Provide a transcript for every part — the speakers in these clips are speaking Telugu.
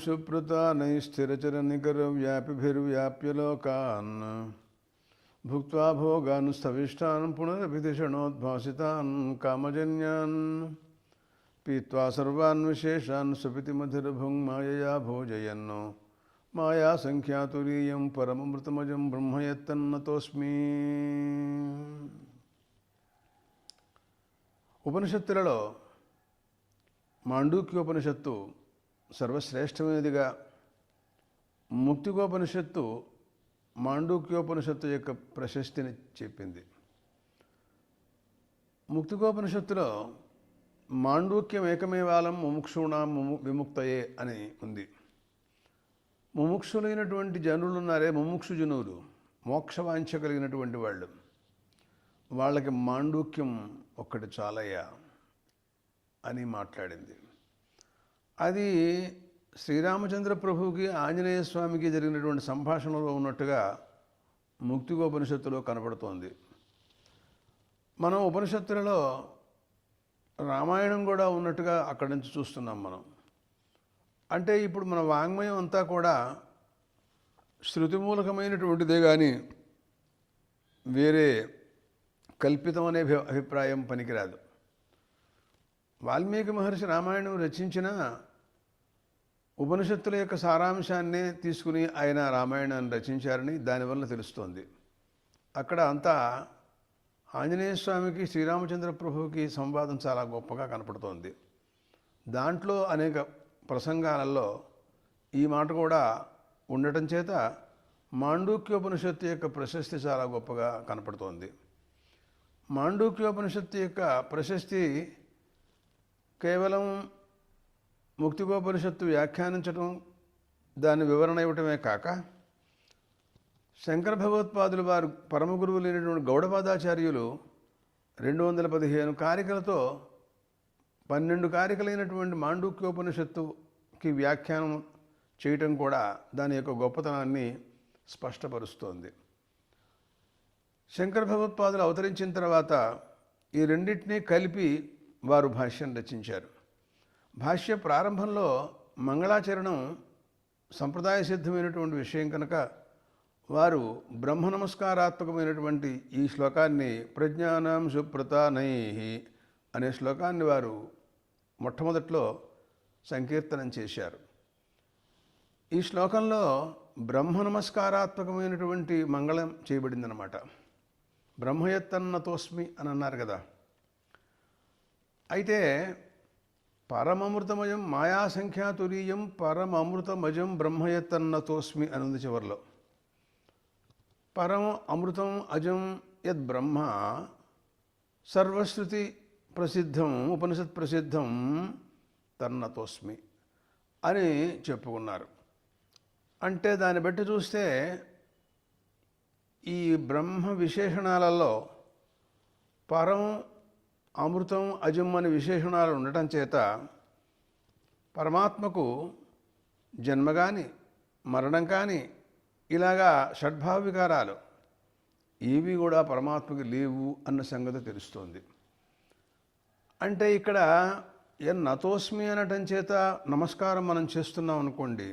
सुप्रतानैस्थिरचरनिकरव्यापिभिर्व्याप्य लोकान् भुक्त्वा भोगान् स्थविष्टान् पुनरभिधिषणोद्भासितान् कामजन्यान् पीत्वा सर्वान् विशेषान् सुपितिमधिरभुङ्मायया भोजयन्नो माया संख्यातुरीयं परममृतमजं ब्रह्म यत्तन्नतोऽस्मि। ఉపనిషత్తులలో మాండూక్యోపనిషత్తు సర్వశ్రేష్టమైనదిగా, ముక్తికోపనిషత్తు మాండూక్యోపనిషత్తు యొక్క ప్రశస్తిని చెప్పింది. ముక్తికోపనిషత్తులో మాండూక్యం ఏకమేవాలం ముముక్షూణాం విముక్తయే అని ఉంది. ముముక్షులైనటువంటి జనులు ఉన్నారే, ముముక్షు జనులు, మోక్షవాంఛ కలిగినటువంటి వాళ్ళు, వాళ్ళకి మాండూక్యం ఒక్కటి చాలయ్యా అని మాట్లాడింది. అది శ్రీరామచంద్ర ప్రభువుకి ఆంజనేయ స్వామికి జరిగినటువంటి సంభాషణలో ఉన్నట్టుగా ముక్తికోపనిషత్తులో కనపడుతోంది. మనం ఉపనిషత్తులలో రామాయణం కూడా ఉన్నట్టుగా అక్కడి నుంచి చూస్తున్నాం మనం. అంటే ఇప్పుడు మన వాంగ్మయం అంతా కూడా శృతిమూలకమైనటువంటిదే కానీ వేరే కల్పితం అనే అభిప్రాయం పనికిరాదు. వాల్మీకి మహర్షి రామాయణం రచించిన ఉపనిషత్తుల యొక్క సారాంశాన్నే తీసుకుని ఆయన రామాయణాన్ని రచించారని దానివల్ల తెలుస్తోంది. అక్కడ అంతా ఆంజనేయ స్వామికి శ్రీరామచంద్ర ప్రభువుకి సంవాదం చాలా గొప్పగా కనపడుతోంది. దాంట్లో అనేక ప్రసంగాలలో ఈ మాట కూడా ఉండటం చేత మాండూక్యోపనిషత్తు యొక్క ప్రశస్తి చాలా గొప్పగా కనపడుతోంది. మాండూక్యోపనిషత్తు యొక్క ప్రశస్తి కేవలం ముక్తికోపనిషత్తు వ్యాఖ్యానించడం, దాని వివరణ ఇవ్వటమే కాక, శంకర భగవత్పాదులు వారు పరమ గురువులైనటువంటి గౌడపాదాచార్యులు 215 కారికలతో 12 కారికలైనటువంటి మాండూక్యోపనిషత్తుకి వ్యాఖ్యానం చేయటం కూడా దాని యొక్క గొప్పతనాన్ని స్పష్టపరుస్తోంది. శంకర భగవత్పాదులు అవతరించిన తర్వాత ఈ రెండింటినీ కలిపి వారు భాష్యం రచించారు. భాష్య ప్రారంభంలో మంగళాచరణం సంప్రదాయ సిద్ధమైనటువంటి విషయం కనుక వారు బ్రహ్మ నమస్కారాత్మకమైనటువంటి ఈ శ్లోకాన్ని ప్రజ్ఞానాం సుప్రతానై అనే శ్లోకాన్ని వారు మొట్టమొదట్లో సంకీర్తనం చేశారు. ఈ శ్లోకంలో బ్రహ్మ నమస్కారాత్మకమైనటువంటి మంగళం చేయబడిందనమాట. బ్రహ్మయత్తన్నతోస్మి అని అన్నారు కదా. అయితే పరమమృతమయం మాయాసంఖ్యాతురీయం పరమమృతమజం బ్రహ్మయత్తన్నతోస్మి అని ఉంది చివరిలో. పరమ అమృతం అజం యద్ బ్రహ్మ సర్వశ్రుతి ప్రసిద్ధం ఉపనిషత్ ప్రసిద్ధం తన్నతోస్మి అని చెప్పుకున్నారు. అంటే దాన్ని బట్టి చూస్తే ఈ బ్రహ్మ విశేషణాలలో పరం అమృతం అజం అనే విశేషణాలు ఉండటం చేత పరమాత్మకు జన్మ కానీ మరణం కానీ ఇలాగా షడ్భావ వికారాలు ఏవి కూడా పరమాత్మకి లేవు అన్న సంగతి తెలుస్తోంది. అంటే ఇక్కడ నతోస్మి అనటం చేత నమస్కారం మనం చేస్తున్నాం అనుకోండి,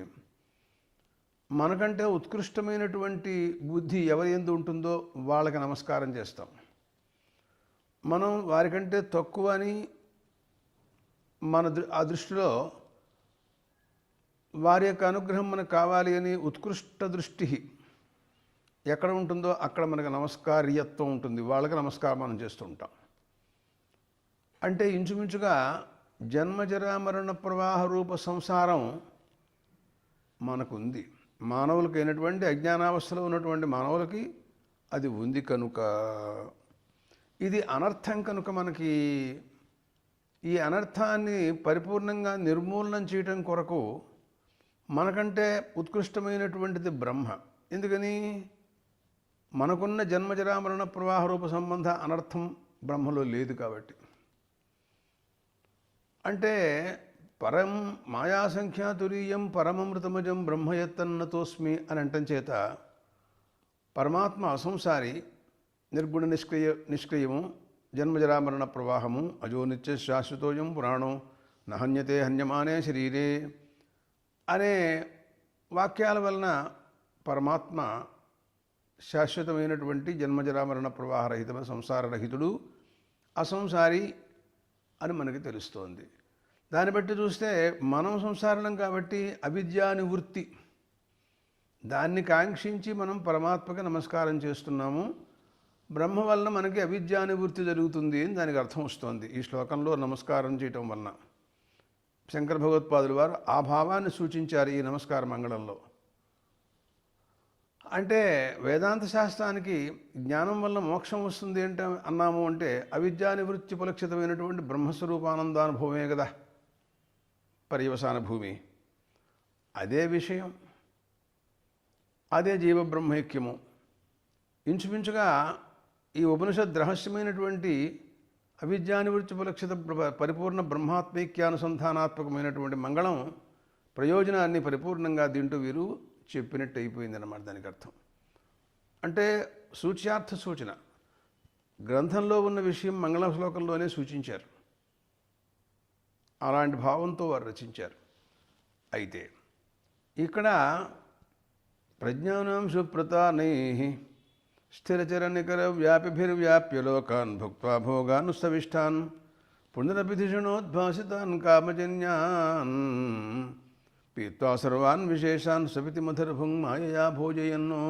మనకంటే ఉత్కృష్టమైనటువంటి బుద్ధి ఎవరి యందు ఉంటుందో వాళ్ళకి నమస్కారం చేస్తాం. మనం వారికంటే తక్కువ అని ఆ దృష్టిలో వారి యొక్క అనుగ్రహం మనకు కావాలి అని ఉత్కృష్ట దృష్టి ఎక్కడ ఉంటుందో అక్కడ మనకు నమస్కార్యత్వం ఉంటుంది, వాళ్ళకి నమస్కారం మనం చేస్తూ ఉంటాం. అంటే ఇంచుమించుగా జన్మజరామరణ ప్రవాహ రూప సంసారం మనకుంది. మానవులకి అయినటువంటి అజ్ఞానావస్థలో ఉన్నటువంటి మానవులకి అది ఉంది కనుక, ఇది అనర్థం కనుక మనకి ఈ అనర్థాన్ని పరిపూర్ణంగా నిర్మూలనం చేయటం కొరకు మనకంటే ఉత్కృష్టమైనటువంటిది బ్రహ్మ. ఎందుకని? మనకున్న జన్మజరామరణ ప్రవాహ రూప సంబంధ అనర్థం బ్రహ్మలో లేదు కాబట్టి. అంటే పరం మాయాసంఖ్యాతురీయం పరమమృతమజం బ్రహ్మయత్తన్నతోస్మి అని అంటం చేత పరమాత్మ అసంసారి, నిర్గుణ నిష్క్రియము, జన్మజరామరణ ప్రవాహము, అజో నిత్య శాశ్వతోయం పురాణం నహన్యతే హన్యమానే శరీరే, అనే వాక్యాల వలన పరమాత్మ శాశ్వతమైనటువంటి జన్మజరామరణ ప్రవాహరహితమైన సంసారరహితుడు, అసంసారి అని మనకి తెలుస్తోంది. దాన్ని బట్టి చూస్తే మనం సంసారణం కాబట్టి అవిద్యా నివృత్తి, దాన్ని కాంక్షించి మనం పరమాత్మకి నమస్కారం చేస్తున్నాము. బ్రహ్మ వలన మనకి అవిద్యా నివృత్తి జరుగుతుంది అని దానికి అర్థం వస్తుంది ఈ శ్లోకంలో నమస్కారం చేయటం వలన. శంకర భగవత్పాదులు వారు ఆ భావాన్ని సూచించారు ఈ నమస్కార మంగళంలో. అంటే వేదాంత శాస్త్రానికి జ్ఞానం వల్ల మోక్షం వస్తుంది అంటే అన్నాము అంటే అవిద్యా నివృత్తి ఫలక్షితమైనటువంటి బ్రహ్మస్వరూపానందానుభవమే కదా పర్యవసాన భూమి. అదే విషయం, అదే జీవబ్రహ్మైక్యము. ఇంచుమించుగా ఈ ఉపనిషద్ రహస్యమైనటువంటి అవిద్యానివృత్తి ఫలక్షిత పరిపూర్ణ బ్రహ్మాత్మైక్యానుసంధానాత్మకమైనటువంటి మంగళం ప్రయోజనాన్ని పరిపూర్ణంగా దీంట్లో వీరు చెప్పినట్టు అయిపోయిందన్నమాట. దానికి అర్థం అంటే సూచ్యార్థ సూచన. గ్రంథంలో ఉన్న విషయం మంగళ శ్లోకంలోనే సూచించారు. అలాంటి భావంతో వారు రచించారు. అయితే ఇక్కడ ప్రజ్ఞానాం సుప్రతానై స్థిరచర నికర వ్యాపిభిర్వ్యాప్య లోకాన్ భుక్త్వా భోగాన్ సవిష్టాన్ పునరభిధిషణోద్భాసితాన్ కామజన్యాన్ పీత్వా సర్వాన్ విశేషాన్ సపితి మధురభుం మాయయా భోజయన్నో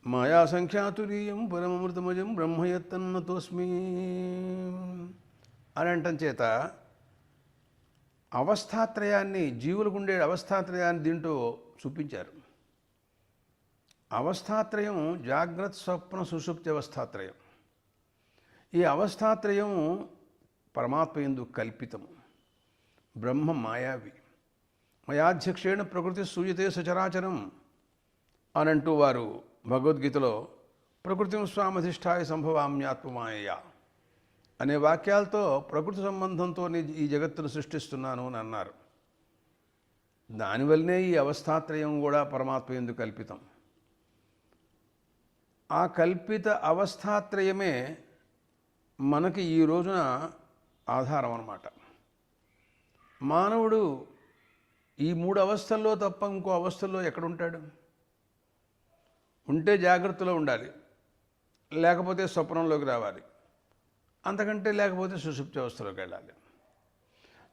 మాయా సంఖ్యాతురీయం పరమమృతమజం బ్రహ్మయత్తన్నతోస్మి అని అంటం చేత అవస్థాత్రయాన్ని, జీవులకు ఉండే అవస్థాత్రయాన్ని దీంట్లో చూపించారు. అవస్థాత్రయం జాగ్రత్త స్వప్న సుషుప్తి అవస్థాత్రయం. ఈ అవస్థాత్రయం పరమాత్మ యందు కల్పితము, బ్రహ్మ మాయావి. మయాధ్యక్షేణ ప్రకృతి సూయతే సచరాచరం అనంటూ వారు భగవద్గీతలో ప్రకృతిం స్వామధిష్టాయ సంభవామ్యాత్మమాయ అనే వాక్యాలతో ప్రకృతి సంబంధంతో ఈ జగత్తును సృష్టిస్తున్నాను అని అన్నారు. దానివల్లనే ఈ అవస్థాత్రయం కూడా పరమాత్మ యందు కల్పితం. ఆ కల్పిత అవస్థాత్రయమే మనకి ఈ రోజున ఆధారం అన్నమాట. మానవుడు ఈ మూడు అవస్థల్లో తప్ప ఇంకో అవస్థల్లో ఎక్కడుంటాడు? ఉంటే జాగ్రత్తలో ఉండాలి, లేకపోతే స్వప్నంలోకి రావాలి, అంతకంటే లేకపోతే సుషుప్తి అవస్థలోకి వెళ్ళాలి.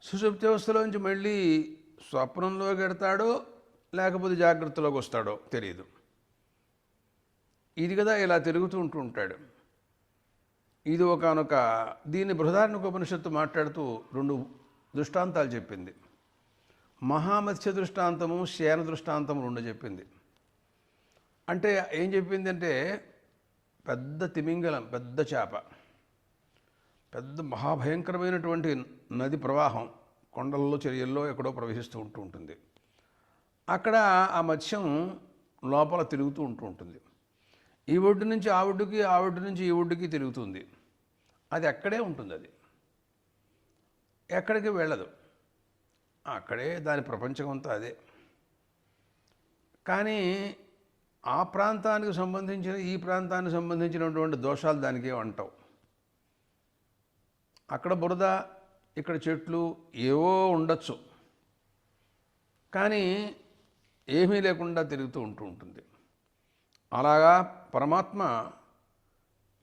సుషుప్తి అవస్థలోంచి మళ్ళీ స్వప్నంలోకి వెడతాడో లేకపోతే జాగ్రత్తలోకి వస్తాడో తెలియదు. ఇది కదా ఇలా తిరుగుతూ ఉంటాడు. ఇది ఒకానొక దీన్ని బృహదారణ్యకోపనిషత్తు మాట్లాడుతూ రెండు దృష్టాంతాలు చెప్పింది. మహామత్స్య దృష్టాంతము, శయన దృష్టాంతము రెండు చెప్పింది. అంటే ఏం చెప్పిందంటే పెద్ద తిమింగలం, పెద్ద చేప, పెద్ద మహాభయంకరమైనటువంటి నది ప్రవాహం కొండల్లో చర్యల్లో ఎక్కడో ప్రవహిస్తూ ఉంటుంది. అక్కడ ఆ మత్స్యం లోపల తిరుగుతూ ఉంటుంది. ఈ ఒడ్డు నుంచి ఆ ఒడ్డుకి, ఆ ఒడ్డు నుంచి ఈ ఒడ్డుకి తిరుగుతుంది. అది అక్కడే ఉంటుంది, అది ఎక్కడికి వెళ్ళదు, అక్కడే దాని ప్రపంచం అంతా అదే. కానీ ఆ ప్రాంతానికి సంబంధించిన, ఈ ప్రాంతానికి సంబంధించినటువంటి దోషాలు దానికి ఏమంటావు. అక్కడ బురద, ఇక్కడ చెట్లు ఏవో ఉండొచ్చు, కానీ ఏమీ లేకుండా తిరుగుతూ ఉంటుంది. అలాగా పరమాత్మ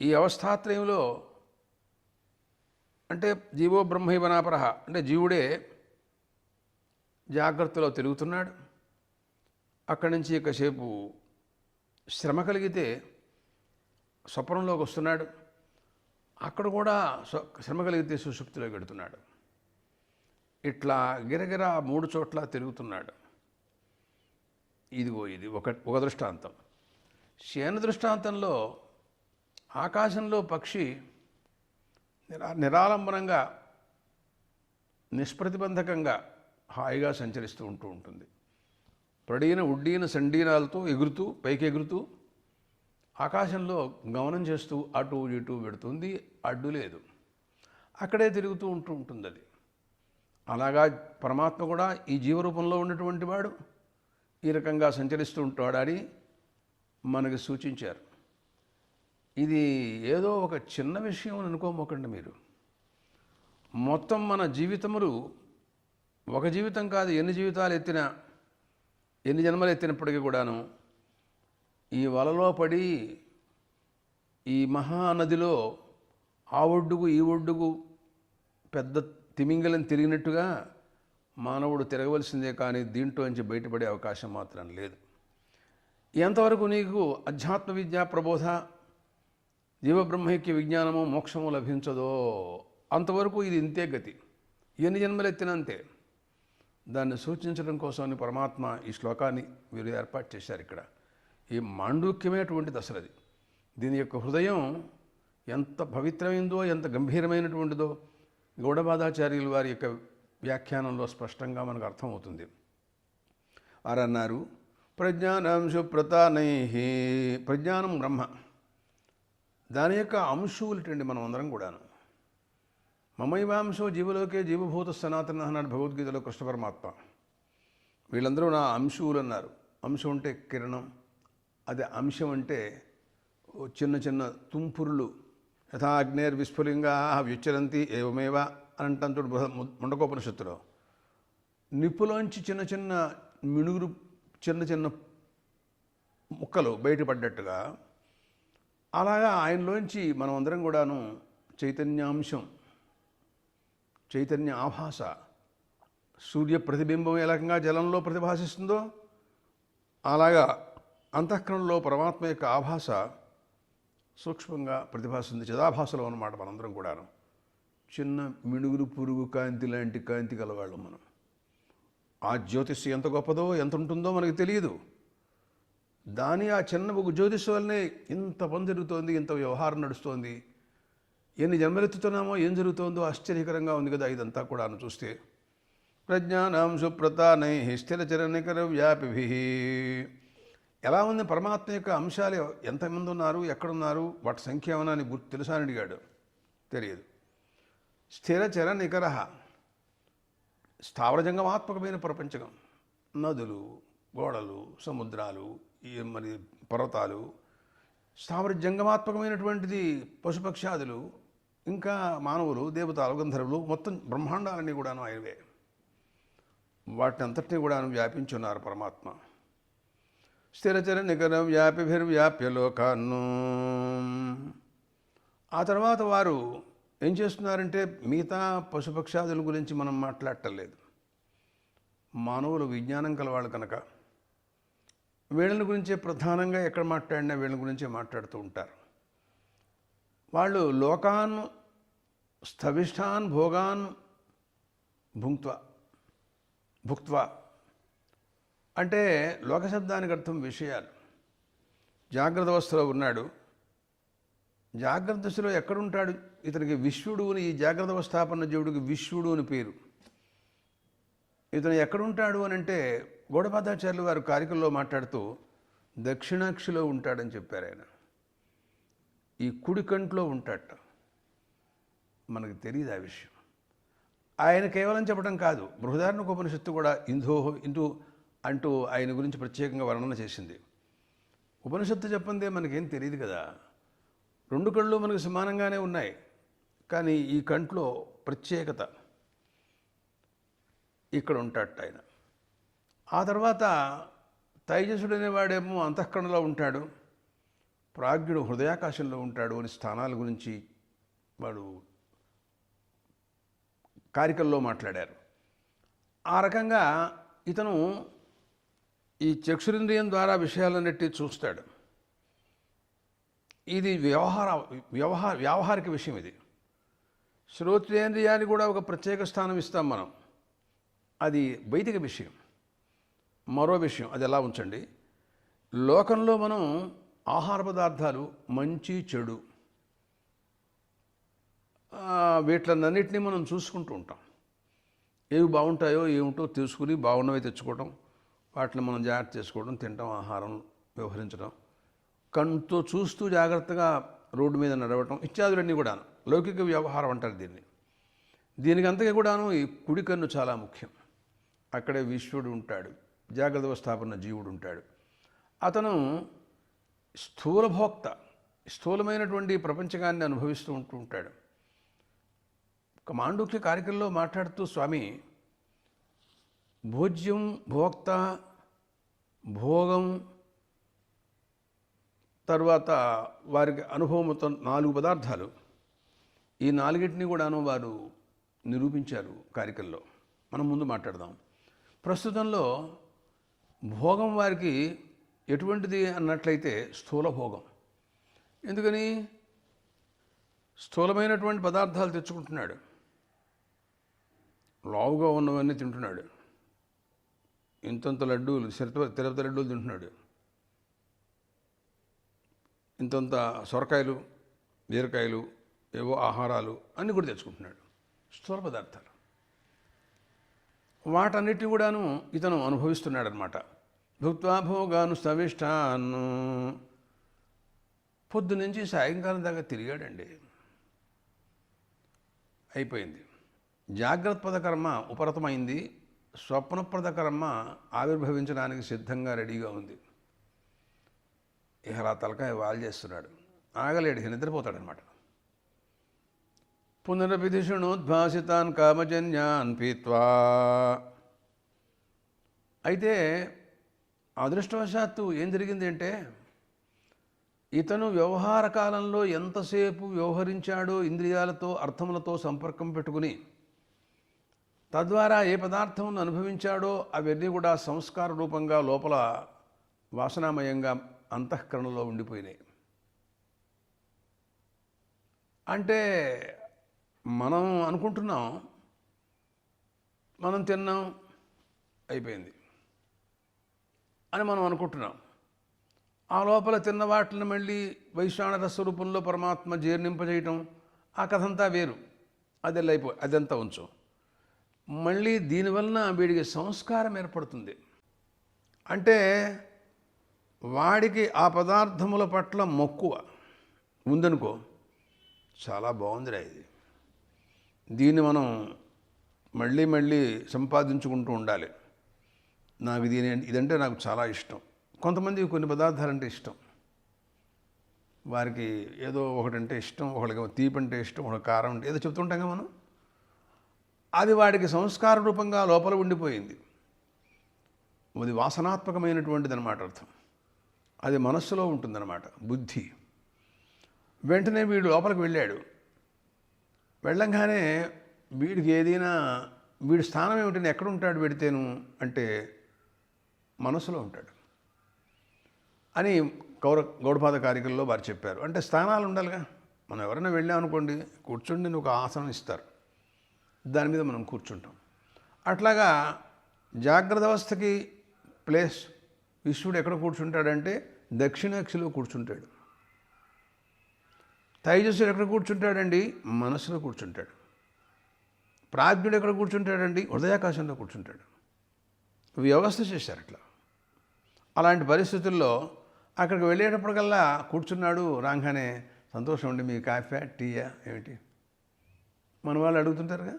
ఈ అవస్థాత్రయంలో అంటే జీవో బ్రహ్మైవనాపరః అంటే జీవుడే జాగ్రత్తలో తిరుగుతున్నాడు. అక్కడి నుంచి ఇకసేపు శ్రమ కలిగితే స్వప్నంలోకి వస్తున్నాడు. అక్కడ కూడా శ్రమ కలిగితే సుషుప్తిలోకి వెడుతున్నాడు. ఇట్లా గిరగిర మూడు చోట్ల తిరుగుతున్నాడు. ఇది ఒక దృష్టాంతం. శయన దృష్టాంతంలో ఆకాశంలో పక్షి నిరాలంబనంగా, నిష్ప్రతిబంధకంగా హాయిగా సంచరిస్తూ ఉంటుంది. ప్రడీన ఉడ్డీన సండీనాలతో ఎగురుతూ, పైకి ఎగురుతూ ఆకాశంలో గమనం చేస్తూ అటు ఇటు పెడుతుంది. అడ్డు లేదు, అక్కడే తిరుగుతూ ఉంటుంది అది. అలాగా పరమాత్మ కూడా ఈ జీవరూపంలో ఉన్నటువంటి వాడు ఈ రకంగా సంచరిస్తూ ఉంటాడని మనకు సూచించారు. ఇది ఏదో ఒక చిన్న విషయం అని అనుకోమోకండి మీరు. మొత్తం మన జీవితములు ఒక జీవితం కాదు, ఎన్ని జీవితాలు ఎత్తినా ఎన్ని జన్మలు ఎత్తినప్పటికీ కూడాను ఈ వలలో పడి ఈ మహానదిలో ఆ ఒడ్డుకు ఈ ఒడ్డుకు పెద్ద తిమింగలం తిరిగినట్టుగా మానవుడు తిరగవలసిందే, కానీ దీంట్లోంచి బయటపడే అవకాశం మాత్రం లేదు. ఎంతవరకు నీకు అధ్యాత్మ విద్య ప్రబోధ, జీవబ్రహ్మైక్య విజ్ఞానము, మోక్షము లభించదో అంతవరకు ఇది ఇంతే గతి. ఎన్ని జన్మలెత్తినంతే. దాన్ని సూచించడం కోసమని పరమాత్మ ఈ శ్లోకాన్ని వీరు ఏర్పాటు చేశారు ఇక్కడ. ఈ మాండూక్యమైనటువంటిది అసలు అది. దీని యొక్క హృదయం ఎంత పవిత్రమైందో, ఎంత గంభీరమైనటువంటిదో గౌడపాదాచార్యుల వారి యొక్క వ్యాఖ్యానంలో స్పష్టంగా మనకు అర్థమవుతుంది. వారన్నారు, ప్రజ్ఞానం సుప్రతానై, ప్రజ్ఞానం బ్రహ్మ, దాని యొక్క అంశువులటండి మనం అందరం కూడాను. మమైవాంశో జీవలోకే జీవభూత సనాతన అన్నాడు భగవద్గీతలో కృష్ణ పరమాత్మ. వీళ్ళందరూ నా అంశువులు అన్నారు. అంశం అంటే కిరణం, అదే అంశం అంటే చిన్న చిన్న తుంపురులు. యథా అగ్నేర్ విస్ఫులింగా వ్యుచ్చరంతి ఏవమేవ అని అంటాం చూడు ముండకోపనిషత్తులో. నిప్పులోంచి చిన్న చిన్న మిణుగురు, చిన్న చిన్న ముక్కలు బయటపడ్డట్టుగా అలాగా ఆయనలోంచి మనం అందరం కూడాను చైతన్యాంశం, చైతన్య ఆభాస. సూర్య ప్రతిబింబం ఏ రకంగా జలంలో ప్రతిభాసిస్తుందో అలాగా అంతఃకరణలో పరమాత్మ యొక్క ఆభాస సూక్ష్మంగా ప్రతిభాస్తుంది. చిదాభాసలో అన్నమాట మనందరం కూడాను. చిన్న మిణుగురు పురుగు కాంతి లాంటి కాంతి గలవాళ్ళం మనం. ఆ జ్యోతిష్సు ఎంత గొప్పదో, ఎంత ఉంటుందో మనకు తెలియదు. ఆ చిన్న ఒక జ్యోతిష్సు వల్లనే ఇంత పని జరుగుతోంది, ఇంత వ్యవహారం నడుస్తోంది. ఎన్ని జన్మలెత్తుతున్నామో ఏం జరుగుతోందో ఆశ్చర్యకరంగా ఉంది కదా ఇదంతా కూడా చూస్తే. ప్రజ్ఞానాం సుప్రతానై స్థిరచర నికర వ్యాపిభి. ఎలా ఉంది పరమాత్మ యొక్క అంశాలు, ఎంతమంది ఉన్నారు, ఎక్కడున్నారు, వాటి సంఖ్య ఏమన్నా అని తెలుసా అని అడిగాడు. తెలియదు. స్థిరచర నికర, స్థావరజంగమాత్మకమైన ప్రపంచకం. నదులు, గోడలు, సముద్రాలు, మరి పర్వతాలు, స్థావర జంగమాత్మకమైనటువంటిది పశుపక్షాదులు, ఇంకా మానవులు, దేవతలు, గంధర్వులు, మొత్తం బ్రహ్మాండాలన్నీ కూడాను ఆయనవే. వాటిని అంతటినీ కూడాను వ్యాపించున్నారు పరమాత్మ. స్థిరచర నికర వ్యాపిభిర్వ్యాప్య లోకాన్ను. ఆ తర్వాత వారు ఏం చేస్తున్నారంటే మిగతా పశుపక్షాదుల గురించి మనం మాట్లాడటలేదు. మానవులు విజ్ఞానం కలవాళ్ళు కనుక వీళ్ళని గురించే ప్రధానంగా ఎక్కడ మాట్లాడినా వీళ్ళ గురించే మాట్లాడుతూ ఉంటారు. వాళ్ళు లోకాన్ స్థవిష్టాన్ భోగాన్ భుక్త్వా అంటే లోకశబ్దానికి అర్థం విషయాలు. జాగ్రత్త అవస్థలో ఉన్నాడు. జాగ్రత్త దశలో ఎక్కడుంటాడు? ఇతనికి విశ్వడు అని, ఈ జాగ్రత్త అవస్థాపన్న జీవుడికి విశ్వడు అని పేరు. ఇతను ఎక్కడుంటాడు అని అంటే గౌడపాదాచార్యులు వారు కారికల్లో మాట్లాడుతూ దక్షిణాక్షిలో ఉంటాడని చెప్పారు. ఆయన ఈ కుడి కంట్లో ఉంటాడట. మనకు తెలియదు ఆ విషయం. ఆయన కేవలం చెప్పడం కాదు, బృహదారణ్యోపనిషత్తు కూడా ఇందు అంటూ ఆయన గురించి ప్రత్యేకంగా వర్ణన చేసింది. ఉపనిషత్తు చెప్పందే మనకేం తెలియదు కదా. రెండు కళ్ళు మనకు సమానంగానే ఉన్నాయి, కానీ ఈ కంట్లో ప్రత్యేకత. ఇక్కడ ఉంటాడట ఆయన. ఆ తర్వాత తైజసుడు అనేవాడేమో అంతఃకరణలో ఉంటాడు, ప్రాజ్ఞుడు హృదయాకాశంలో ఉంటాడు అని స్థానాల గురించి వాడు కారికల్లో మాట్లాడారు. ఆ రకంగా ఇతను ఈ చక్షురింద్రియం ద్వారా విషయాలన్నిటి చూస్తాడు. ఇది వ్యావహారిక విషయం. ఇది శ్రోత్రేంద్రియానికి కూడా ఒక ప్రత్యేక స్థానం ఇస్తాం మనం. అది వైదిక విషయం. మరో విషయం అది ఎలా ఉంచండి. లోకంలో మనం ఆహార పదార్థాలు మంచి చెడు వీటిలన్నింటినీ మనం చూసుకుంటూ ఉంటాం. ఏవి బాగుంటాయో ఏమిటో తెలుసుకుని బాగున్నవి తెచ్చుకోవడం, వాటిని మనం జాగ్రత్త చేసుకోవడం, తినడం, ఆహారం వ్యవహరించడం, కన్నుతో చూస్తూ జాగ్రత్తగా రోడ్డు మీద నడవటం ఇత్యాదులన్నీ కూడా లౌకిక వ్యవహారం అంటారు దీన్ని. దీనికి అంతగా కూడాను ఈ కుడి కన్ను చాలా ముఖ్యం. అక్కడే విశ్వడు ఉంటాడు, జాగ్రత్త వ్యవస్థాపన జీవుడు ఉంటాడు. అతను స్థూలభోక్త, స్థూలమైనటువంటి ప్రపంచకాన్ని అనుభవిస్తూ ఉంటాడు. ఒక మాండూక్య కార్యక్రమంలో మాట్లాడుతూ స్వామి భోజ్యం భోక్త భోగం, తర్వాత వారికి అనుభవంతో 4 పదార్థాలు. ఈ 4టిని కూడాను వారు నిరూపించారు కారికల్లో. మనం ముందు మాట్లాడదాం. ప్రస్తుతంలో భోగం వారికి ఎటువంటిది అన్నట్లయితే స్థూల భోగం. ఎందుకని? స్థూలమైనటువంటి పదార్థాలు తెచ్చుకుంటున్నాడు, లావుగా ఉన్నవన్నీ తింటున్నాడు, ఇంతంత లడ్డూలు, తిరుపతి లడ్డూలు తింటున్నాడు, ఇంతంత సొరకాయలు, బీరకాయలు, ఏవో ఆహారాలు అన్నీ కూడా తెచ్చుకుంటున్నాడు, స్థూల పదార్థాలు. వాటన్నిటిని కూడాను ఇతను అనుభవిస్తున్నాడనమాట. భుక్త్వా భోగాను సవిష్టాను. పొద్దు నుంచి సాయంకాలం దాకా తిరిగాడండి, అయిపోయింది. జాగ్రత్త కర్మ ఉపరతమైంది, స్వప్నప్రద కర్మ ఆవిర్భవించడానికి సిద్ధంగా రెడీగా ఉంది. ఇక అలా తలకాయ వాల్ చేస్తున్నాడు, ఆగలేడు, నిద్రపోతాడనమాట. పునరభిధిషుణోద్భాసితాన్ కామజన్యాన్ పీత్వా. అయితే అదృష్టవశాత్తు ఏం జరిగింది అంటే, ఇతను వ్యవహార కాలంలో ఎంతసేపు వ్యవహరించాడో ఇంద్రియాలతో, అర్థములతో సంపర్కం పెట్టుకుని తద్వారా ఏ పదార్థమును అనుభవించాడో అవన్నీ కూడా సంస్కార రూపంగా లోపల వాసనామయంగా అంతఃకరణలో ఉండిపోయినాయి. అంటే మనం అనుకుంటున్నాం, మనం తిన్నాం అయిపోయింది అని మనం అనుకుంటున్నాం. ఆ లోపల తిన్న వాటిని మళ్ళీ వైశ్వానర స్వరూపంలో పరమాత్మ జీర్ణింపజేయటం, ఆ కథంతా వేరు. అదంతా ఉంచు. మళ్ళీ దీనివలన వీడికి సంస్కారం ఏర్పడుతుంది. అంటే వాడికి ఆ పదార్థముల పట్ల మక్కువ ఉందనుకో, చాలా బాగుందిరా ఇది, దీన్ని మనం మళ్ళీ మళ్ళీ సంపాదించుకుంటూ ఉండాలి. నాకు ఇదంటే నాకు చాలా ఇష్టం. కొంతమందికి కొన్ని పదార్థాలంటే ఇష్టం, వారికి ఏదో ఒకటంటే ఇష్టం, ఒకళ్ళకి తీపి అంటే ఇష్టం, ఒకటి కారం అంటే ఏదో చెప్తుంటాం కదా మనం. అది వాడికి సంస్కార రూపంగా లోపల ఉండిపోయింది. అది వాసనాత్మకమైనటువంటిది అన్నమాట అర్థం. అది మనస్సులో ఉంటుందన్నమాట, బుద్ధి. వెంటనే వీడు లోపలికి వెళ్ళాడు. వెళ్ళంగానే వీడికి ఏదైనా, వీడి స్థానం ఏమిటని ఎక్కడ ఉంటాడు పెడితేను అంటే మనసులో ఉంటాడు అని గౌడపాద కారికల్లో వారు చెప్పారు. అంటే స్థానాలు ఉండాలిగా. మనం ఎవరైనా వెళ్ళామనుకోండి, కూర్చుండి ఒక ఆసనం ఇస్తారు, దాని మీద మనం కూర్చుంటాం. అట్లాగా జాగ్రత్త అవస్థకి ప్లేస్ విశ్వడు ఎక్కడ కూర్చుంటాడంటే దక్షిణాక్షిలో కూర్చుంటాడు. తైజస్సుడు ఎక్కడ కూర్చుంటాడండి? మనసులో కూర్చుంటాడు. ప్రాజ్ఞుడు ఎక్కడ కూర్చుంటాడండి? హృదయాకాశంలో కూర్చుంటాడు. వ్యవస్థ చేశారు అట్లా. అలాంటి పరిస్థితుల్లో అక్కడికి వెళ్ళేటప్పటికల్లా కూర్చున్నాడు. రాగానే సంతోషం ఉండి, మీ కాఫీ టీయా ఏమిటి మన వాళ్ళు అడుగుతుంటారుగా.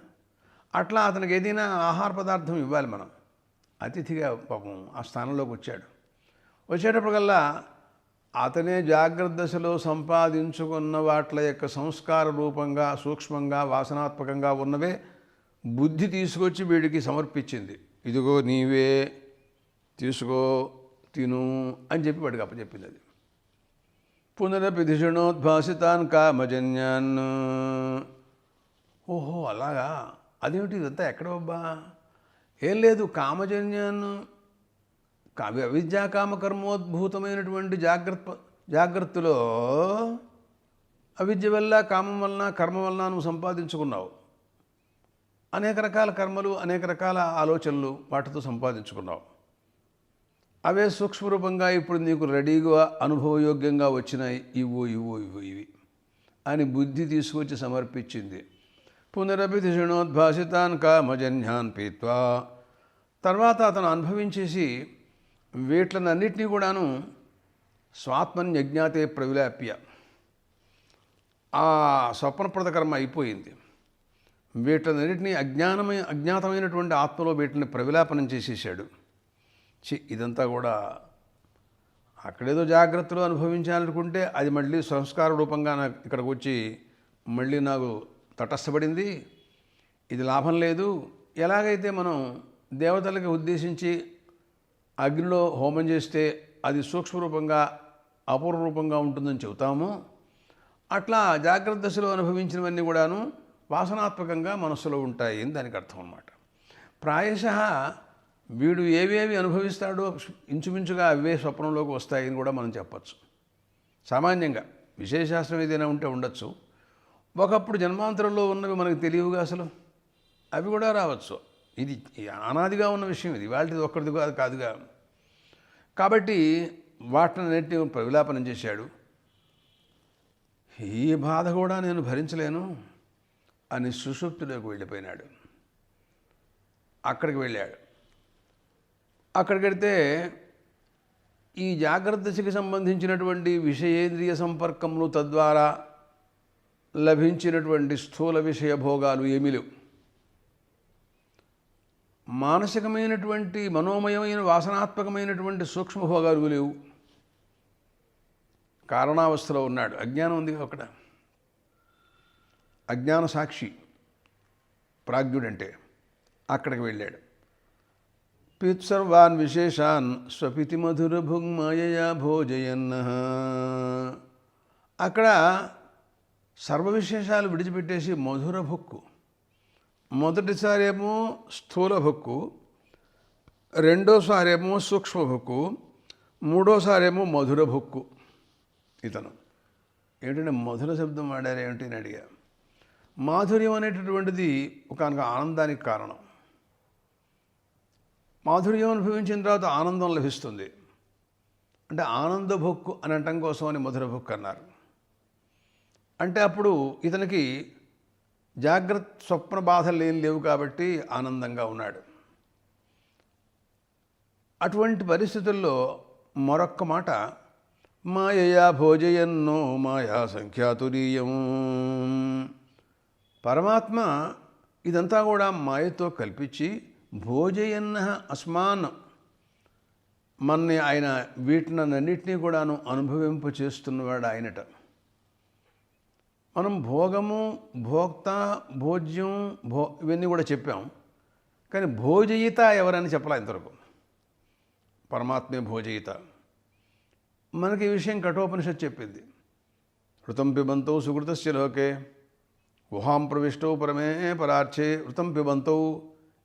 అట్లా అతనికి ఏదైనా ఆహార పదార్థం ఇవ్వాలి మనం. అతిథిగా పాపం ఆ స్థానంలోకి వచ్చాడు. వచ్చేటప్పటికల్లా అతనే జాగ్రత్త దశలో సంపాదించుకున్న వాట్ల యొక్క సంస్కార రూపంగా, సూక్ష్మంగా, వాసనాత్మకంగా ఉన్నవే బుద్ధి తీసుకొచ్చి వీడికి సమర్పించింది. ఇదిగో నీవే తీసుకో, తిను అని చెప్పి వాడికి అప్పచెప్పింది. అది పునరభిధిషుణోద్భాసితాన్ కామజన్యాన్. ఓహో అలాగా, అదేమిటి ఇదంతా ఎక్కడబ్బా? ఏం లేదు, కామజన్యాన్ని అవిద్యాకామకర్మోద్భూతమైనటువంటి జాగ్రత్తలో అవిద్య వల్ల, కామం వలన, కర్మ వలన నువ్వు సంపాదించుకున్నావు. అనేక రకాల కర్మలు, అనేక రకాల ఆలోచనలు వాటితో సంపాదించుకున్నావు. అవే సూక్ష్మరూపంగా ఇప్పుడు నీకు రెడీగా అనుభవయోగ్యంగా వచ్చినాయి. ఇవి అని బుద్ధి తీసుకొచ్చి సమర్పించింది. పునరభిధిషుణోద్భాసితాన్ కామజన్యాన్ పీత్వా. తర్వాత అతను అనుభవించేసి వీటిలన్నింటినీ కూడాను స్వాత్మన్యజ్ఞాతే ప్రవిలాప్య, ఆ స్వప్నప్రద కర్మ అయిపోయింది. వీటిలన్నింటినీ అజ్ఞాతమైనటువంటి ఆత్మలో వీటిని ప్రవిలాపనం చేసేసాడు. ఇదంతా కూడా అక్కడేదో జాగ్రత్తలో అనుభవించాలనుకుంటే అది మళ్ళీ సంస్కార రూపంగా నాకు ఇక్కడికి వచ్చి మళ్ళీ నాకు తటస్థపడింది. ఇది లాభం లేదు. ఎలాగైతే మనం దేవతలకి ఉద్దేశించి అగ్నిలో హోమం చేస్తే అది సూక్ష్మరూపంగా అపూర్వ రూపంగా ఉంటుందని చెబుతాము, అట్లా జాగ్రత్త దశలో అనుభవించినవన్నీ కూడాను వాసనాత్మకంగా మనస్సులో ఉంటాయి అని దానికి అర్థం అన్నమాట. ప్రాయశః వీడు ఏవేవి అనుభవిస్తాడో ఇంచుమించుగా అవే స్వప్నంలోకి వస్తాయని కూడా మనం చెప్పచ్చు. సామాన్యంగా విశేషాస్త్రం ఏదైనా ఉంటే ఉండొచ్చు. ఒకప్పుడు జన్మాంతరంలో ఉన్నవి మనకు తెలియవుగా, అసలు అవి కూడా రావచ్చు. ఇది అనాదిగా ఉన్న విషయం, ఇది వాళ్ళది ఒక్కరిది కాదుగా. కాబట్టి వాటిని విలాపనం చేశాడు. ఈ బాధ కూడా నేను భరించలేను అని సుషుప్తిలోకి వెళ్ళిపోయినాడు. అక్కడికి వెళ్ళాడు. అక్కడికి వెళితే ఈ జాగ్రత్త దశకి సంబంధించినటువంటి విషయేంద్రియ సంపర్కములు తద్వారా లభించినటువంటి స్థూల విషయ భోగాలు ఏమీ లేవు. మానసికమైనటువంటి మనోమయమైన వాసనాత్మకమైనటువంటి సూక్ష్మభోగాలు లేవు. కారణావస్థలో ఉన్నాడు. అజ్ఞానం ఉంది అక్కడ. అజ్ఞాన సాక్షి ప్రాజ్ఞుడంటే. అక్కడికి వెళ్ళాడు. పిత్సర్వాన్ విశేషాన్ స్వపితి మధుర భుగ్మాయయా భోజయన్న. అక్కడ సర్వ విశేషాలు విడిచిపెట్టేసి మధుర భుక్కు. మొదటిసారేమో స్థూల భుక్కు, రెండోసారేమో సూక్ష్మ భుక్కు, మూడోసారేమో మధుర భుక్కు. ఇతను ఏంటంటే మధుర శబ్దం వాడారు ఏమిటి అని అడిగా. మాధుర్యం అనేటటువంటిది ఒకానొక ఆనందానికి కారణం. మాధుర్యం అనుభవించిన తర్వాత ఆనందం లభిస్తుంది. అంటే ఆనంద భుక్కు అని అనటం కోసం అని మధుర భుక్కు అన్నారు. అంటే అప్పుడు ఇతనికి జాగ్రత్త స్వప్న బాధలు ఏం లేవు కాబట్టి ఆనందంగా ఉన్నాడు. అటువంటి పరిస్థితుల్లో మరొక్క మాట, మాయయా భోజయన్నో మాయా సంఖ్యాతురీయం. పరమాత్మ ఇదంతా కూడా మాయతో కల్పించి భోజయన్న అస్మాన్ మన్ని ఆయన వీటినన్నింటినీ కూడాను అనుభవింప చేస్తున్నవాడు ఆయనట. మనం భోగము, భోక్త, భోజ్యం, ఇవన్నీ కూడా చెప్పాం. కానీ భోజయిత ఎవరని చెప్పలే ఇంతవరకు. పరమాత్మే భోజయిత. మనకి ఈ విషయం కఠోపనిషత్తు చెప్పింది. ఋతం పిబంతౌ సుకృతస్య లోకే గుహాం ప్రవిష్టౌ పరమే పరార్చే ఋతం పిబంతౌ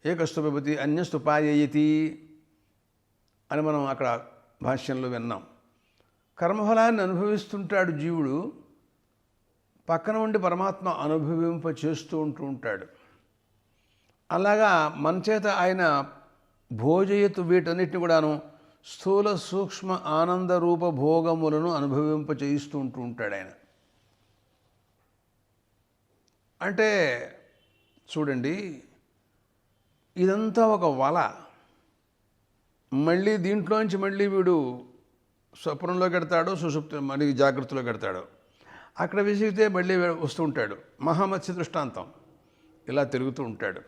ఏకస్తు పిబతి అన్యస్తు పాయయతి అని మనం అక్కడ భాష్యంలో విన్నాం. కర్మఫలాన్ని అనుభవిస్తుంటాడు జీవుడు, పక్కన ఉండి పరమాత్మ అనుభవింప చేస్తూ ఉంటాడు. అలాగా మన చేత ఆయన భోజయతు వీటన్నిటిని కూడాను స్థూల సూక్ష్మ ఆనంద రూప భోగములను అనుభవింప చేయిస్తూ ఉంటాడు ఆయన. అంటే చూడండి, ఇదంతా ఒక వల. మళ్ళీ దీంట్లోంచి మళ్ళీ వీడు స్వప్నంలోకి వెడతాడో సుషుప్తి మళ్ళీ జాగ్రత్తలోకి వెడతాడో, అక్కడ విసిగితే మళ్ళీ వస్తూ ఉంటాడు. మహామత్స్య దృష్టాంతం ఇలా తిరుగుతూ ఉంటాడు.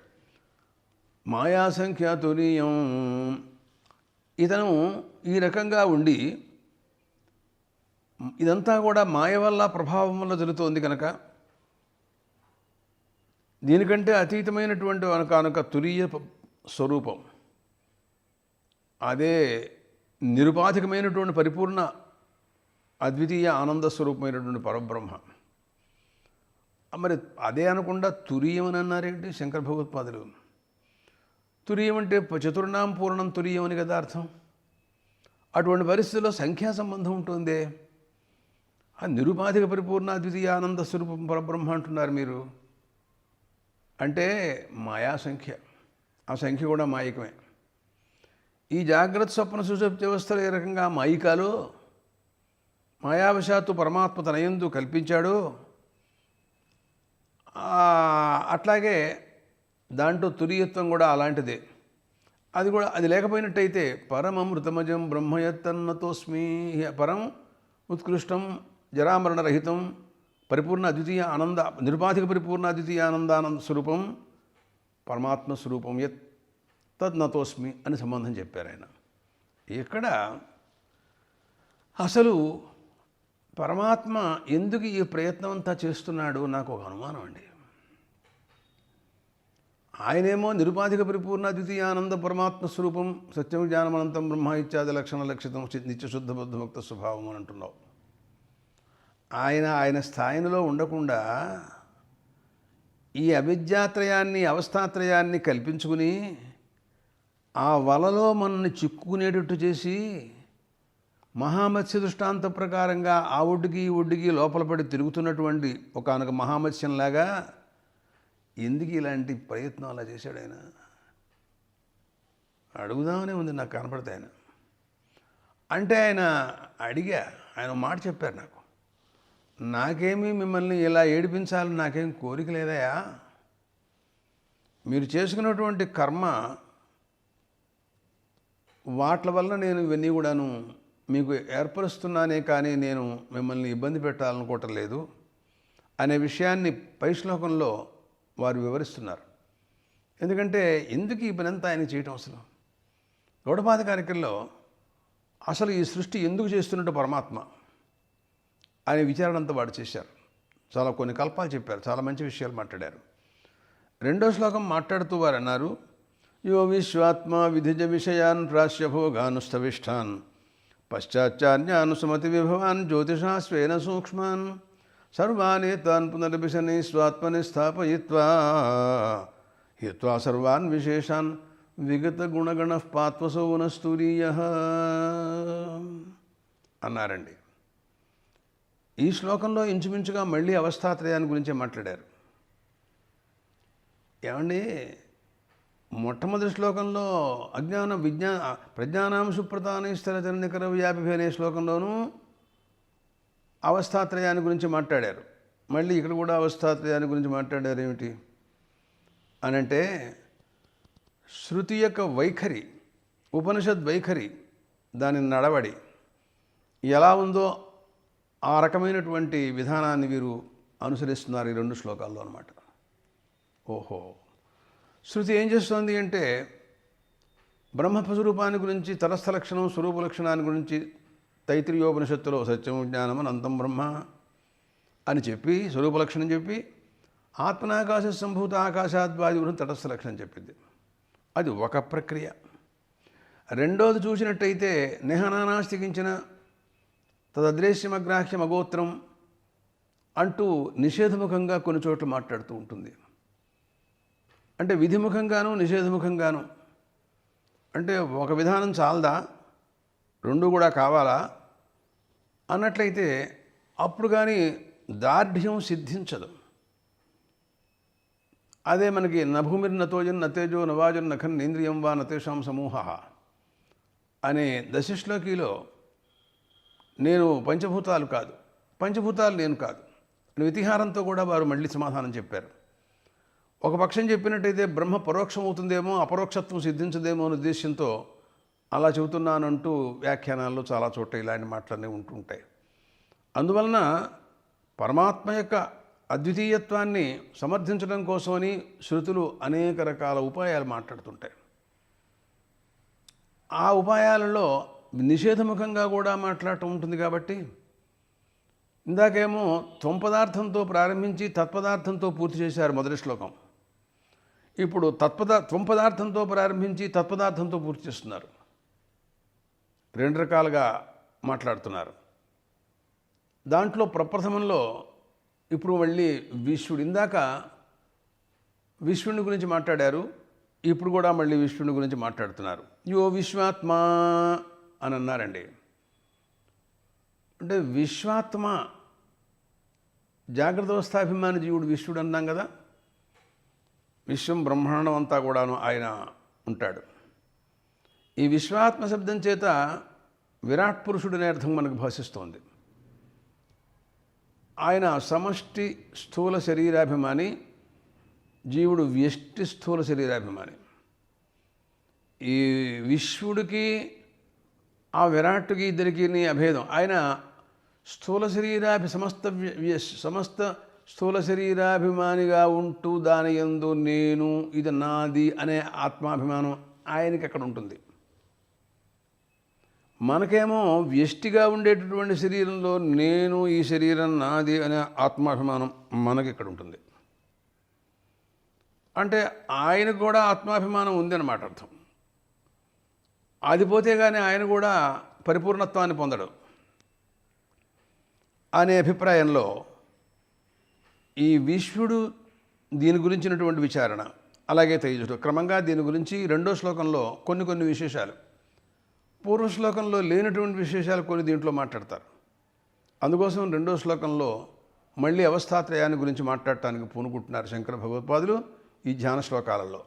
మాయా సంఖ్య తురీయం. ఇతను ఈ రకంగా ఉండి ఇదంతా కూడా మాయ వల్ల ప్రభావం వల్ల జరుగుతోంది కనుక దీనికంటే అతీతమైనటువంటి కనుక తురీయ స్వరూపం, అదే నిరుపాధికమైనటువంటి పరిపూర్ణ అద్వితీయ ఆనంద స్వరూపమైనటువంటి పరబ్రహ్మ. మరి అదే అనకుండా తురీయం అని అన్నారేంటి శంకర భగవత్పాదులు? తురీయం అంటే చతుర్ణాం పూర్ణం తురీయం అని కదా అర్థం. అటువంటి పరిస్థితుల్లో సంఖ్యా సంబంధం ఉంటుందే. ఆ నిరుపాధిక పరిపూర్ణ అద్వితీయ ఆనంద స్వరూపం పరబ్రహ్మ అంటున్నారు మీరు. అంటే మాయా సంఖ్య, ఆ సంఖ్య కూడా మాయికమే. ఈ జాగ్రత్త స్వప్న సుషుప్తి వ్యవస్థలు ఏ రకంగా మాయికాలో మాయావశాత్తు పరమాత్మ తనయందు కల్పించాడు, అట్లాగే దాంట్లో తురీయత్వం కూడా అలాంటిదే. అది లేకపోయినట్టయితే పరమమృతమజం బ్రహ్మయత్తన్నతోస్మి, పరం ఉత్కృష్టం జరామరణరహితం పరిపూర్ణ అద్వితీయ ఆనంద నిరుపాధిక పరిపూర్ణ అద్వితీయ ఆనందానంద స్వరూపం పరమాత్మ స్వరూపం యత్ తద్నతోస్మి అని సంబంధం చెప్పారు ఆయన. ఇక్కడ అసలు పరమాత్మ ఎందుకు ఈ ప్రయత్నం అంతా చేస్తున్నాడు నాకు ఒక అనుమానం అండి. ఆయనేమో నిరుపాధిక పరిపూర్ణ ద్వితీయానంద పరమాత్మ స్వరూపం సత్యం జ్ఞానమనంతం బ్రహ్మ ఇత్యాది లక్షణ లక్షితం నిత్యశుద్ధ బుద్ధముక్త స్వభావం అని అంటున్నావు. ఆయన స్థాయిలో ఉండకుండా ఈ అవిద్యాత్రయాన్ని అవస్థాత్రయాన్ని కల్పించుకుని ఆ వలలో మనల్ని చిక్కుకునేటట్టు చేసి మహామత్స్య దృష్టాంత ప్రకారంగా ఆ ఒడ్డుకి ఈ ఒడ్డుకి లోపల పడి తిరుగుతున్నటువంటి ఒకానొక మహామత్స్యంలాగా ఎందుకు ఇలాంటి ప్రయత్నం అలా చేశాడు ఆయన? అడుగుదామనే ఉంది నాకు కనపడతాయి ఆయన. అంటే ఆయన మాట చెప్పారు నాకు, నాకేమీ మిమ్మల్ని ఇలా ఏడిపించాలని నాకేం కోరిక లేదయా, మీరు చేసుకున్నటువంటి కర్మ వాట్ల వల్ల నేను ఇవన్నీ కూడాను మీకు ఏర్పరుస్తున్నానే కానీ నేను మిమ్మల్ని ఇబ్బంది పెట్టాలనుకోవటం లేదు అనే విషయాన్ని పై శ్లోకంలో వారు వివరిస్తున్నారు. ఎందుకంటే ఎందుకు ఈ పనంతా ఆయన చేయటం? అసలు గౌడపాద కార్యక్రమంలో అసలు ఈ సృష్టి ఎందుకు చేస్తున్నట్టు పరమాత్మ అనే విచారణ అంతా వాడు చేశారు. చాలా కొన్ని కల్పాలు చెప్పారు, చాలా మంచి విషయాలు మాట్లాడారు. రెండో శ్లోకం మాట్లాడుతూ వారు అన్నారు, యో విశ్వాత్మ విధిజ విషయాన్ ప్రాశ్యభోగానుస్తవిష్టాన్ పశ్చాచ్చాన్యానుసుమతి విభవాన్ జ్యోతిషా స్వేన సూక్ష్మాన్ సర్వాణి తాన్ పునరభిశని స్వాత్మని స్థాపయిత్వా హిత్వా సర్వాన్ విశేషాన్ విగత గుణగణ పాత్వసౌనస్తూరీయ అన్నారండి. ఈ శ్లోకంలో ఇంచుమించుగా మళ్ళీ అవస్థాత్రయాన్ని గురించే మాట్లాడారు. ఏమండి, మొట్టమొదటి శ్లోకంలో అజ్ఞాన ప్రజ్ఞానాం సుప్రతాని స్థిరచరనికర వ్యాపి అనే శ్లోకంలోనూ అవస్థాత్రయాన్ని గురించి మాట్లాడారు. మళ్ళీ ఇక్కడ కూడా అవస్థాత్రయాన్ని గురించి మాట్లాడారు. ఏమిటి అనంటే శృతి యొక్క వైఖరి, ఉపనిషద్ వైఖరి, దాని నడవడి ఎలా ఉందో ఆ రకమైనటువంటి విధానాన్ని వీరు అనుసరిస్తున్నారు ఈ రెండు శ్లోకాల్లో అన్నమాట. ఓహో, శృతి ఏం చేస్తోంది అంటే బ్రహ్మస్వరూపాన్ని గురించి, తటస్థ లక్షణం, స్వరూప లక్షణాన్ని గురించి తైత్రీయోపనిషత్తులో సత్యం జ్ఞానం అనంతం బ్రహ్మ అని చెప్పి స్వరూప లక్షణం చెప్పి, ఆత్మనాకాశ సంభూత ఆకాశాద్వాది గురించి తటస్థ లక్షణం చెప్పింది. అది ఒక ప్రక్రియ. రెండోది చూసినట్టయితే నేహనానాస్తికించిన తదద్రేశ్యమగ్రాహ్యం అగోత్రం అంటూ నిషేధముఖంగా కొన్ని చోట్ల మాట్లాడుతూ ఉంటుంది. అంటే విధిముఖంగాను నిషేధముఖంగాను. అంటే ఒక విధానం చాలదా, రెండు కూడా కావాలా అన్నట్లయితే అప్పుడు కానీ దార్ఢ్యం సిద్ధించదు. అదే మనకి నభూమిర్ నతోజన్ నతేజో నవాజన్ నఖన్ నేంద్రియం వా నతేషాం సమూహ అనే దశశ్లోకిలో నేను పంచభూతాలు కాదు, పంచభూతాలు నేను కాదు అని వితిహారంతో కూడా వారు మళ్ళీ సమాధానం చెప్పారు. ఒక పక్షం చెప్పినట్టయితే బ్రహ్మ పరోక్షం అవుతుందేమో, అపరోక్షత్వం సిద్ధించదేమో అనే ఉద్దేశంతో అలా చెబుతున్నానంటూ వ్యాఖ్యానాల్లో చాలా చోట్ల ఇలాంటి మాటలన్నీ ఉంటుంటాయి. అందువలన పరమాత్మ యొక్క అద్వితీయత్వాన్ని సమర్థించడం కోసమని శృతులు అనేక రకాల ఉపాయాలు మాట్లాడుతుంటాయి. ఆ ఉపాయాలలో నిషేధముఖంగా కూడా మాట్లాడటం ఉంటుంది. కాబట్టి ఇందాకేమో త్వం ప్రారంభించి తత్పదార్థంతో పూర్తి చేశారు మొదటి శ్లోకం. ఇప్పుడు త్వం పదార్థంతో ప్రారంభించి తత్పదార్థంతో పూర్తి చేస్తున్నారు. రెండు రకాలుగా మాట్లాడుతున్నారు. దాంట్లో ప్రప్రథమంలో ఇప్పుడు మళ్ళీ విశ్వడు, ఇందాక విశ్వని గురించి మాట్లాడారు, ఇప్పుడు కూడా మళ్ళీ విశ్వని గురించి మాట్లాడుతున్నారు. యో విశ్వాత్మ అని అన్నారండి. అంటే విశ్వాత్మ జాగ్రత్త అవస్థాభిమాని జీవుడు విశ్వడు అన్నాం కదా. విశ్వం బ్రహ్మాండం అంతా కూడాను ఆయన ఉంటాడు. ఈ విశ్వాత్మ శబ్దం చేత విరాట్ పురుషుడనే అర్థం మనకు భాషిస్తోంది. ఆయన సమష్టి స్థూల శరీరాభిమాని, జీవుడు వ్యష్టి స్థూల శరీరాభిమాని. ఈ విశ్వడికి ఆ విరాట్కి ఇద్దరికి అభేదం. ఆయన స్థూల సమస్త స్థూల శరీరాభిమానిగా ఉంటూ దాని యందు నేను, ఇది నాది అనే ఆత్మాభిమానం ఆయనకి అక్కడ ఉంటుంది. మనకేమో వ్యష్టిగా ఉండేటటువంటి శరీరంలో నేను, ఈ శరీరం నాది అనే ఆత్మాభిమానం మనకి ఇక్కడ ఉంటుంది. అంటే ఆయనకు కూడా ఆత్మాభిమానం ఉందన్నమాట అర్థం. అది పోతే కానీ ఆయన కూడా పరిపూర్ణత్వాన్ని పొందడు అనే అభిప్రాయంలో ఈ విశ్వడు దీని గురించినటువంటి విచారణ, అలాగే తేజుడు క్రమంగా దీని గురించి 2వ శ్లోకంలో కొన్ని విశేషాలు, పూర్వ శ్లోకంలో లేనటువంటి విశేషాలు కొన్ని దీంట్లో మాట్లాడతారు. అందుకోసం 2వ శ్లోకంలో మళ్ళీ అవస్థాత్రయాన్ని గురించి మాట్లాడటానికి పూనుకుంటున్నారు శంకర భగవత్పాదులు ఈ ధ్యాన శ్లోకాలలో.